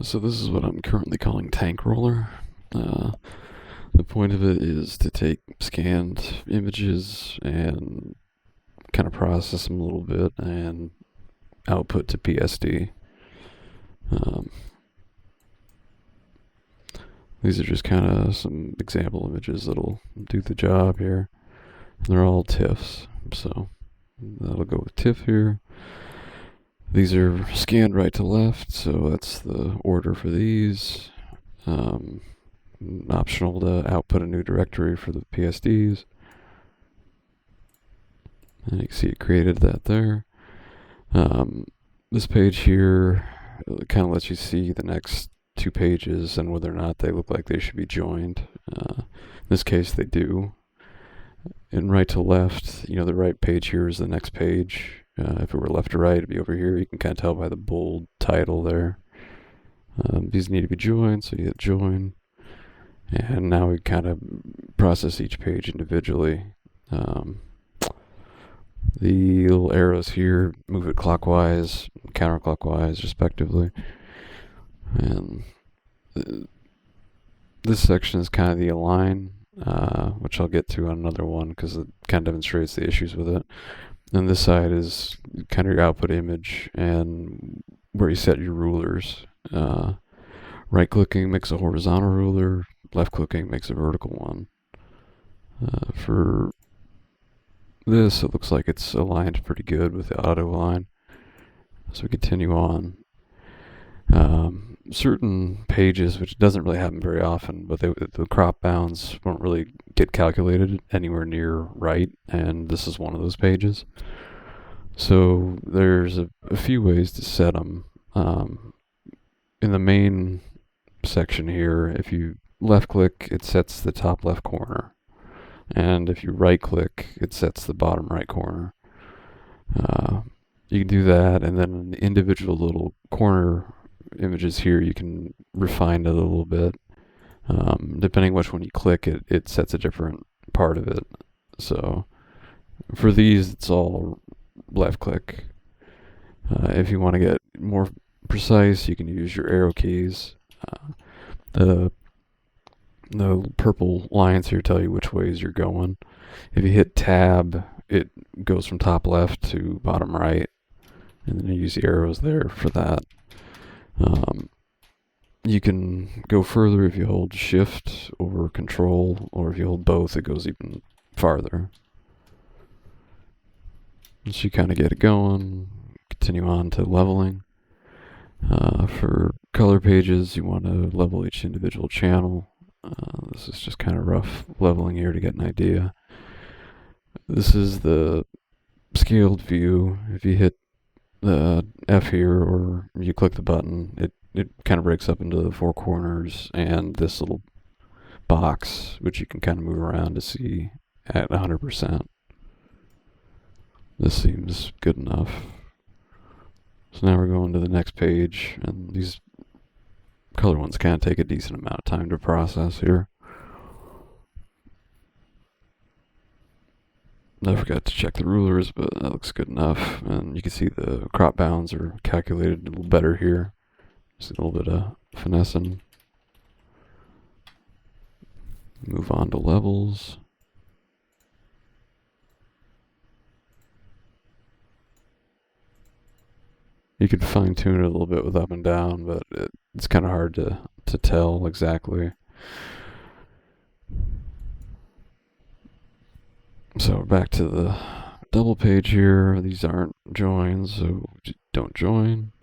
So this is what I'm currently calling Tankroller. The point of it is to take scanned images and kind of process them a little bit and output to PSD. Um, these are just kind of some example images that'll do the job here. They're all TIFFs, so that'll go with TIFF here. These are scanned right to left, so that's the order for these. Optional to output a new directory for the PSDs. And you can see it created that there. This page here kind of lets you see the next two pages and whether or not they look like they should be joined. In this case, they do. And right to left, the right page here is the next page. If it were left to right, it'd be over here. You can kind of tell by the bold title there. These need to be joined, so you hit join. And now we kind of process each page individually. The little arrows here move it clockwise, counterclockwise, respectively. And this section is kind of the align, which I'll get to on another one because it kind of demonstrates the issues with it. And this side is kind of your output image and where you set your rulers. Right-clicking makes a horizontal ruler, left-clicking makes a vertical one. For this, it looks like it's aligned pretty good with the auto-align. So we continue on. Certain pages, which doesn't really happen very often, but the crop bounds won't really get calculated anywhere near right, and this is one of those pages. So there's a few ways to set them. In the main section here, if you left click, it sets the top left corner, and if you right click, it sets the bottom right corner. You can do that, and then in the individual little corner images here, you can refine it a little bit. Depending which one you click, it sets a different part of it. So for these, it's all left click. If you want to get more precise, you can use your arrow keys. The purple lines here tell you which ways you're going. If you hit tab, it goes from top left to bottom right, and then you use the arrows there for that. You can go further if you hold shift or control, or if you hold both, it goes even farther. Once you kind of get it going, continue on to leveling. For color pages, you want to level each individual channel. This is just kind of rough leveling here to get an idea. This is the scaled view. If you hit the F here or you click the button, it kind of breaks up into the four corners and this little box, which you can kind of move around to see at 100%. This seems good enough. So now we're going to the next page, and these color ones kind of take a decent amount of time to process here. I forgot to check the rulers, but that looks good enough. And you can see the crop bounds are calculated a little better here. Just a little bit of finessing. Move on to levels. You could fine tune it a little bit with up and down, but it's kind of hard to tell exactly. So we're back to the double page here. These aren't joins, so don't join.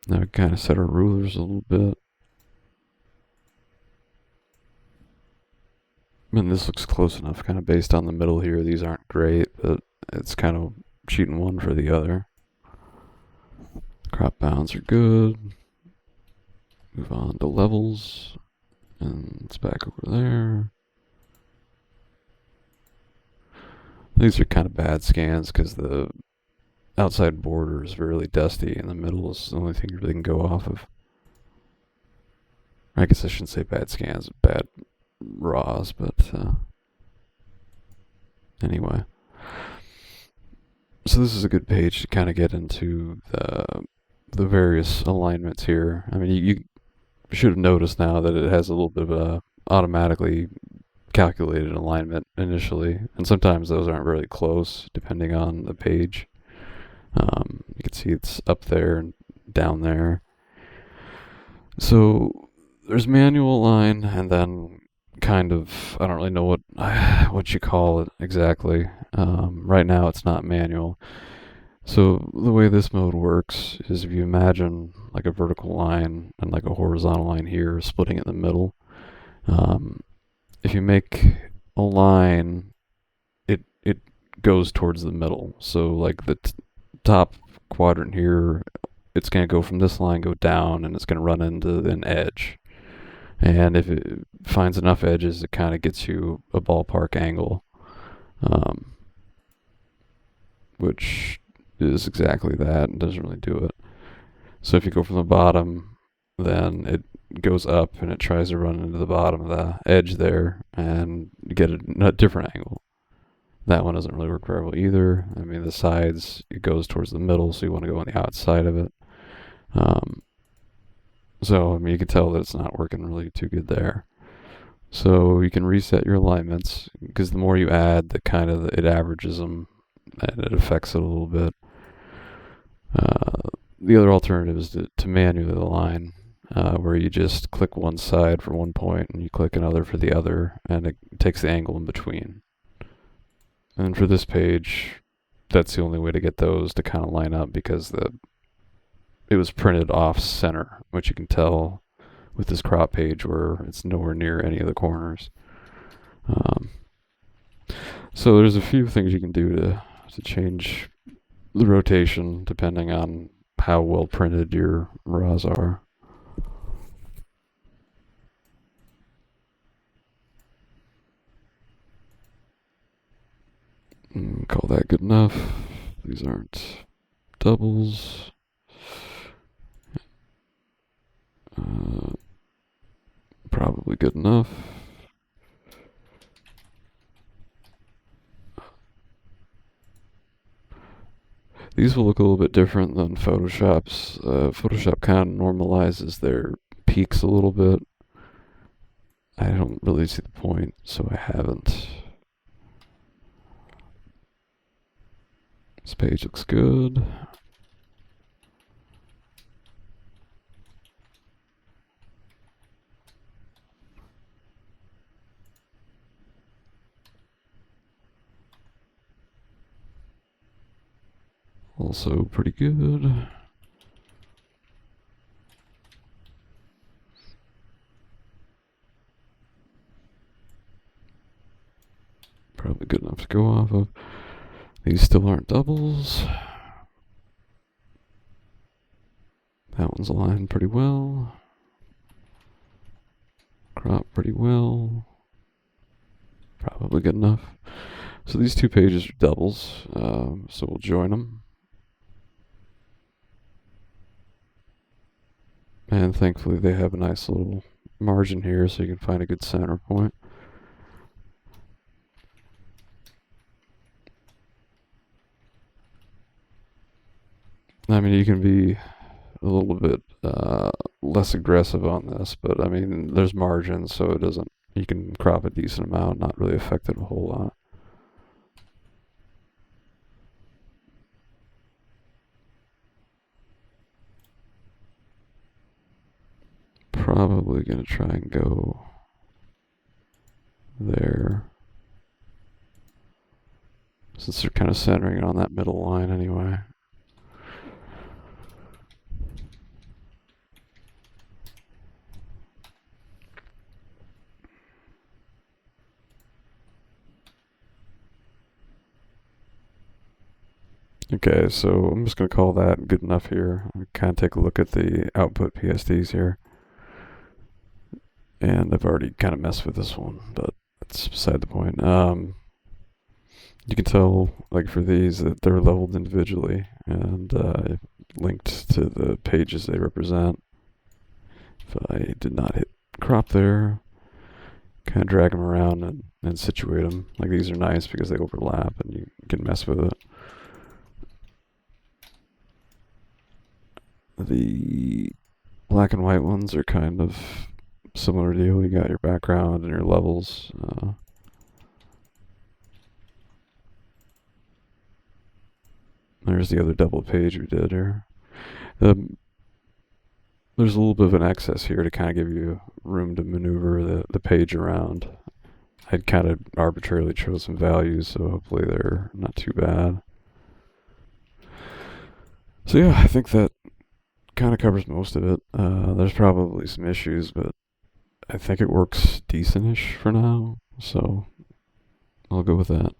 Now we kind of set our rulers a little bit. And this looks close enough, kind of based on the middle here. These aren't great, but it's kind of shooting one for the other. Crop bounds are good. Move on to levels. And it's back over there. These are kind of bad scans because the outside border is really dusty and the middle is the only thing you really can go off of. I guess I shouldn't say bad scans, bad raws, but anyway. So this is a good page to kind of get into the the various alignments here. I mean, you should have noticed now that it has a little bit of a automatically calculated alignment initially, and sometimes those aren't really close depending on the page. You can see it's up there and down there. So there's manual align, and then kind of, I don't really know what you call it exactly. Right now it's not manual. So the way this mode works is if you imagine like a vertical line and like a horizontal line here splitting in the middle. If you make a line, it goes towards the middle. So like the top quadrant here, it's going to go from this line, go down, and it's going to run into an edge. And if it finds enough edges, it kind of gets you a ballpark angle, which is exactly that and doesn't really do it. So if you go from the bottom, then it goes up and it tries to run into the bottom of the edge there and get a different angle. That one doesn't really work very well either. I mean, the sides, it goes towards the middle, so you want to go on the outside of it. So, I mean, you can tell that it's not working really too good there. So you can reset your alignments, because the more you add, the kind of it averages them and it affects it a little bit. The other alternative is to manually align, where you just click one side for one point and you click another for the other, and it takes the angle in between. And for this page, that's the only way to get those to kind of line up, because it was printed off center, which you can tell with this crop page where it's nowhere near any of the corners. So there's a few things you can do to change the rotation depending on how well printed your raws are. Call that good enough. These aren't doubles. Probably good enough. These will look a little bit different than Photoshop's. Photoshop kind of normalizes their peaks a little bit. I don't really see the point, so I haven't. This page looks good. Also pretty good. Probably good enough to go off of. These still aren't doubles. That one's aligned pretty well. Crop pretty well. Probably good enough. So these two pages are doubles, so we'll join them. And thankfully they have a nice little margin here so you can find a good center point. I mean, you can be a little bit less aggressive on this, but I mean, there's margin, so it doesn't, you can crop a decent amount, not really affect it a whole lot. Probably gonna try and go there, since they're kind of centering it on that middle line anyway. Okay, so I'm just going to call that good enough here. I'll kind of take a look at the output PSDs here. And I've already kind of messed with this one, but that's beside the point. You can tell, like for these, that they're leveled individually and linked to the pages they represent. If I did not hit crop there, kind of drag them around and situate them. Like these are nice because they overlap and you can mess with it. The black and white ones are kind of similar deal. You got your background and your levels. There's the other double page we did here. The, there's a little bit of an excess here to kind of give you room to maneuver the page around. I'd kind of arbitrarily chose some values, so hopefully they're not too bad. So yeah, I think that kind of covers most of it. There's probably some issues, but I think it works decentish for now, so I'll go with that.